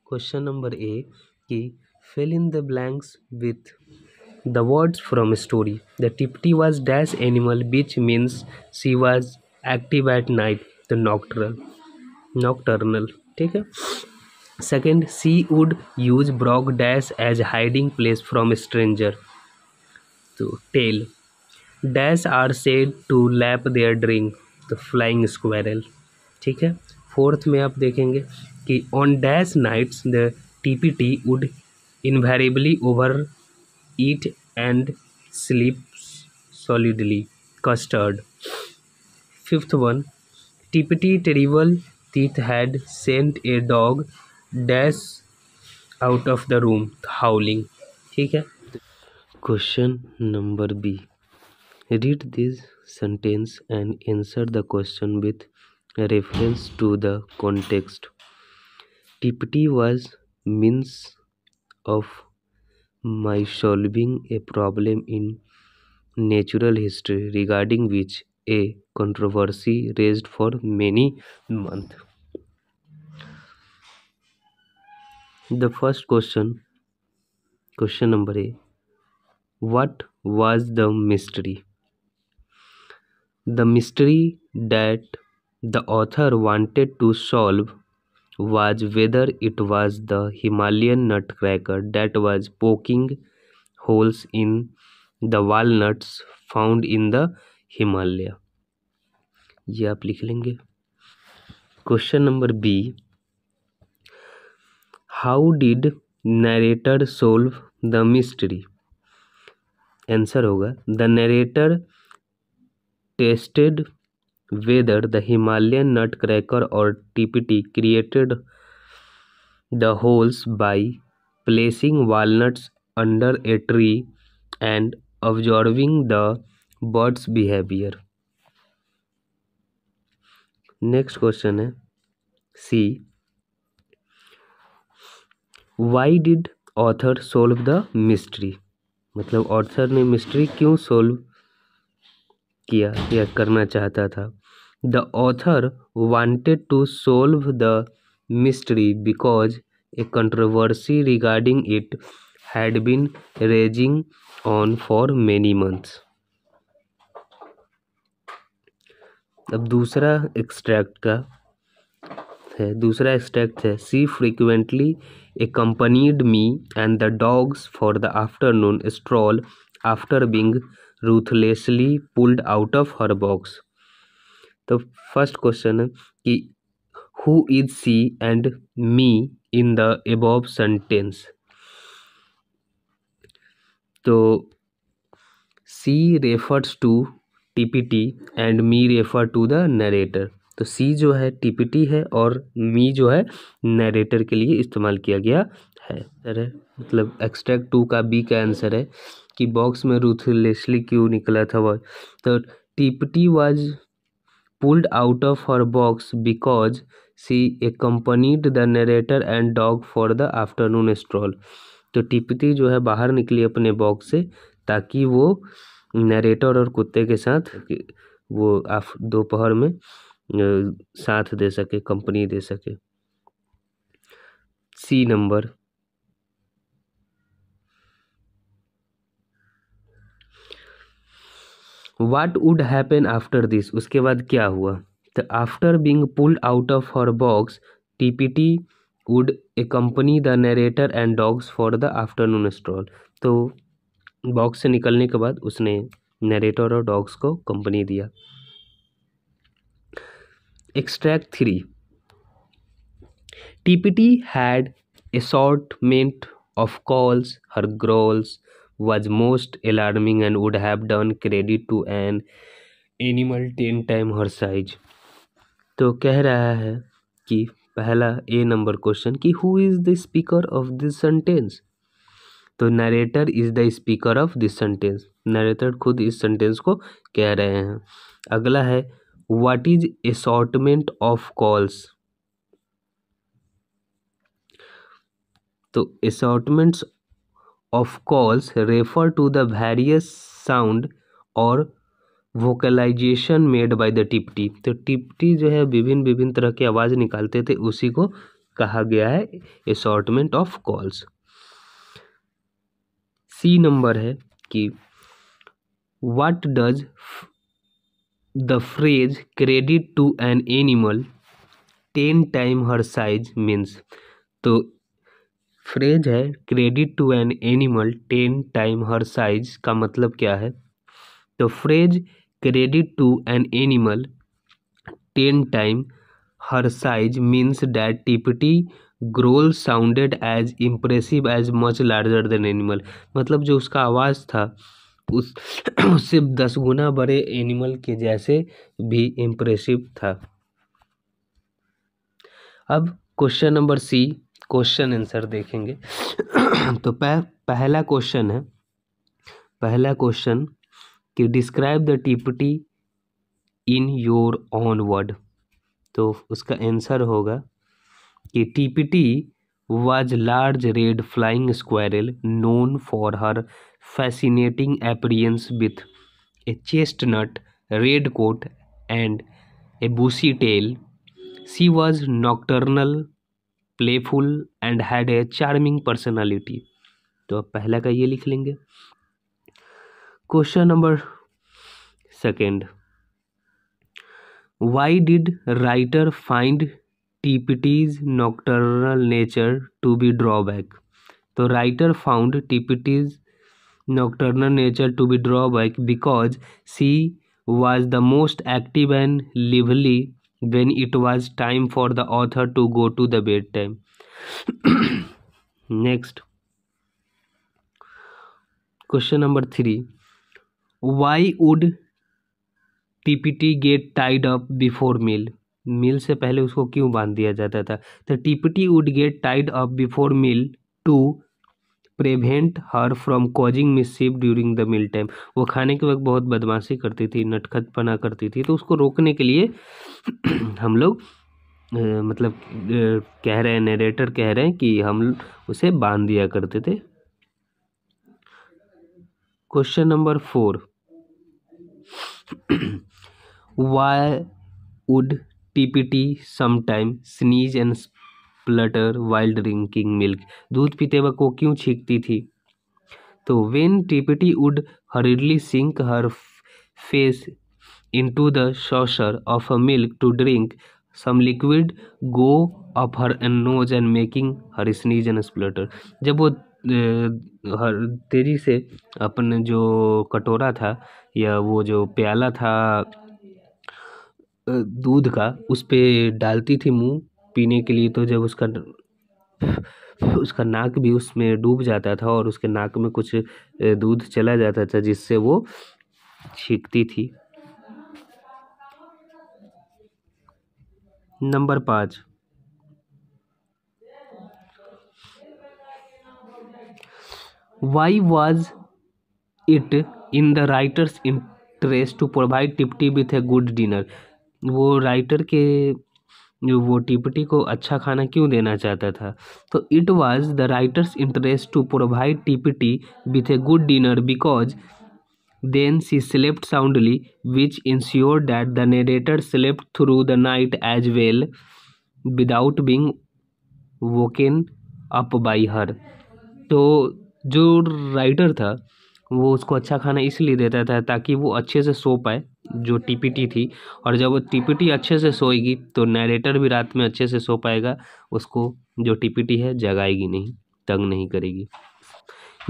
Question number A कि fill in the blanks with the words from story. The Tipti was dash animal, which means she was active at night. The nocturnal. ठीक है. Second, she would use Brog dash as hiding place from stranger. तो tail. Dash are said to lap their drink. The flying squirrel. ठीक है. Fourth में आप देखेंगे कि on dash nights the TPT would invariably over eat and sleep solidly. Custard. Fifth one, TPT terrible teeth had sent a dog dash out of the room howling. ठीक है. Question number B. Read this sentence and answer the question with reference to the context. Tipti was means of my solving a problem in natural history regarding which a controversy raised for many months. The first question number A. What was the mystery? The mystery that the author wanted to solve was whether it was the Himalayan nutcracker that was poking holes in the walnuts found in the Himalaya. ये आप लिख लेंगे. Question number B. How did narrator solve the mystery? Answer होगा the narrator tested whether the Himalayan nutcracker or TPT created the holes by placing walnuts under a tree and observing the bird's behavior. Next question है C. Why did author solve the mystery? मतलब author ने mystery क्यों solve किया या करना चाहता था. The author wanted to solve the mystery because a controversy regarding it had been raging on for many months. अब दूसरा एक्सट्रैक्ट है she frequently accompanied me and the dogs for the afternoon stroll after being ruthlessly pulled out of her box. तो first question है कि who is she and me in the above sentence. तो she refers to TPT and me refer to the narrator. तो सी जो है TPT है और मी जो है नरेटर के लिए इस्तेमाल किया गया है. मतलब एक्सट्रैक्ट 2 का बी का आंसर है कि बॉक्स में रूथलेसली क्यों निकला था वो. तो Tiptee was pulled out of her box because she accompanied the narrator and dog for the afternoon stroll. तो टीपीटी जो है बाहर निकली अपने बॉक्स से ताकि वो नरेटर और कुत्ते के साथ वो दोपहर में साथ दे सके, कंपनी दे सके. C number. What would happen after this? उसके बाद क्या हुआ? तो after being pulled out of her box TPT would accompany the narrator and dogs for the afternoon stroll. तो बॉक्स से निकलने के बाद उसने नरेटर और डॉग्स को कंपनी दिया. Extract 3. TPT had assortment of calls. Her growls was most alarming and would have done credit to an animal 10 times her size. तो कह रहा है कि पहला ए नंबर क्वेश्चन कि who is the speaker of this sentence. तो narrator is the speaker of this sentence. Narrator खुद इस सेंटेंस को कह रहे हैं. अगला है what is assortment of calls. तो assortments of calls refer to the various sound और vocalisation made by the Tiptee. तो टिप्टी जो है विभिन्न तरह की आवाज़ निकालते थे, उसी को कहा गया है assortment of calls. C number है कि what does the phrase credit to an animal 10 time her size means. तो फ्रेज है credit to an animal 10 time her size का मतलब क्या है? तो phrase credit to an animal 10 time her size means that TPT growls sounded as impressive as much larger than animal। मतलब जो उसका आवाज़ था उस उससे 10 गुना बड़े एनिमल के जैसे भी इम्प्रेसिव था। अब question number C, question answer देखेंगे। तो पहला क्वेश्चन है, पहला क्वेश्चन कि describe the TPT in your own word. तो उसका आंसर होगा कि TPT was large red flying squirrel known for her fascinating appearance with a chestnut red coat and a bushy tail. She was nocturnal, playful and had a charming personality। तो अब पहला का ये लिख लेंगे। Question number second, why did writer find TPT's nocturnal nature to be drawback? तो writer found TPT's nocturnal nature to be drawback because she was the most active and lively when it was time for the author to go to the bedtime। Next, question number 3, why would Tiptee get tied up before meal? Meal से पहले उसको क्यों बांध दिया जाता था? तो Tiptee would get tied up before meal to prevent her from causing mischief during the meal time. वो खाने के वक्त बहुत बदमाशी करती थी, नटखटपना करती थी, तो उसको रोकने के लिए हम लोग मतलब कह रहे हैं, नरेटर कह रहे हैं कि हम उसे बांध दिया करते थे। Question number 4, why would TPT sometimes sneeze and splutter while drinking milk? दूध पीते वक्त वो क्यों छींकती थी? तो when TPT would hurriedly sink her face into the saucer of a milk to drink, some liquid go up her nose and making her sneeze and splutter। जब वो हर तेजी से अपने जो कटोरा था या वो जो प्याला था दूध का, उस पे डालती थी मुंह पीने के लिए, तो जब उसका नाक भी उसमें डूब जाता था और उसके नाक में कुछ दूध चला जाता था जिससे वो छींकती थी। Number 5, why was it in the writer's interest to provide Tiptee with a good dinner? वो राइटर के वो टीपीटी को अच्छा खाना क्यों देना चाहता था? तो it was the writer's interest to provide TPT with a good dinner because then she slept soundly which ensure that the narrator slept through the night as well without being woken up by her. तो जो writer था वो उसको अच्छा खाना इसलिए देता था ताकि वो अच्छे से सो पाए, जो टीपीटी थी, और जब वो टीपीटी अच्छे से सोएगी तो नरेटर भी रात में अच्छे से सो पाएगा, उसको जो टीपीटी है जगाएगी नहीं, तंग नहीं करेगी।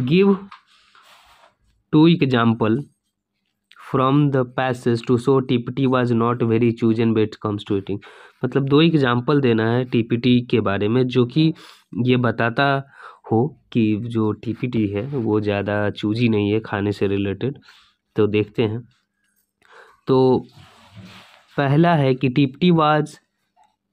Give 2 example from the passage to show TPT was not very chosen when it comes to eating. मतलब 2 एग्जाम्पल देना है टीपीटी के बारे में जो कि ये बताता हो कि जो टीपीटी है वो ज़्यादा चूजी नहीं है खाने से रिलेटेड। तो देखते हैं। तो पहला है कि TPT was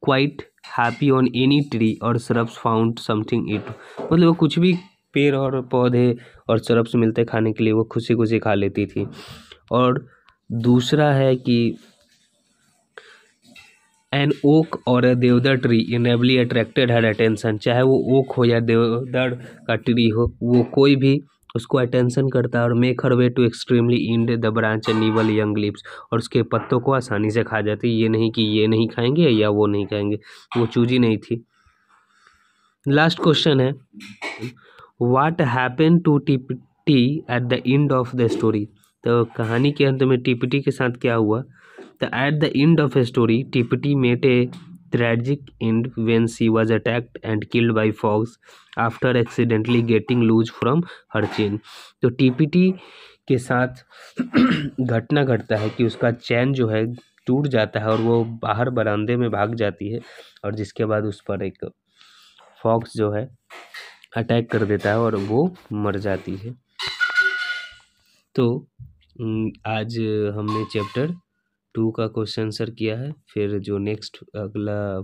quite happy on any tree और श्रब्स फाउंड समथिंग इट। मतलब वो कुछ भी पेड़ और पौधे और श्रब्स मिलते खाने के लिए वो खुशी खुशी खा लेती थी। और दूसरा है कि एन ओक और अ देवदार ट्री इनेबली अट्रैक्टेड हर अटेंशन। चाहे वो ओक हो या देवदार का ट्री हो, वो कोई भी उसको अटेंशन करता है और make her way to extremely end the branch and nibble young leaves. और उसके पत्तों को आसानी से खा जाती। ये नहीं कि ये नहीं खाएंगे या वो नहीं खाएंगे, वो चूजी नहीं थी। लास्ट क्वेश्चन है, what happen to TPT at the end of the story. तो कहानी के अंत में टीपीटी के साथ क्या हुआ। तो at the end of a story TPT met a tragic end when she was attacked and killed by fox after accidentally getting loose from her chain। तो टीपीटी के साथ घटना घटता है कि उसका चैन जो है टूट जाता है और वो बाहर बरामदे में भाग जाती है, और जिसके बाद उस पर एक फॉक्स जो है अटैक कर देता है और वो मर जाती है। तो आज हमने चैप्टर 2 का क्वेश्चन आंसर किया है। फिर जो नेक्स्ट अगला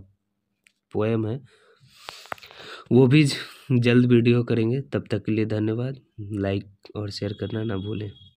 पोएम है वो भी जल्द वीडियो करेंगे। तब तक के लिए धन्यवाद। लाइक और शेयर करना ना भूलें।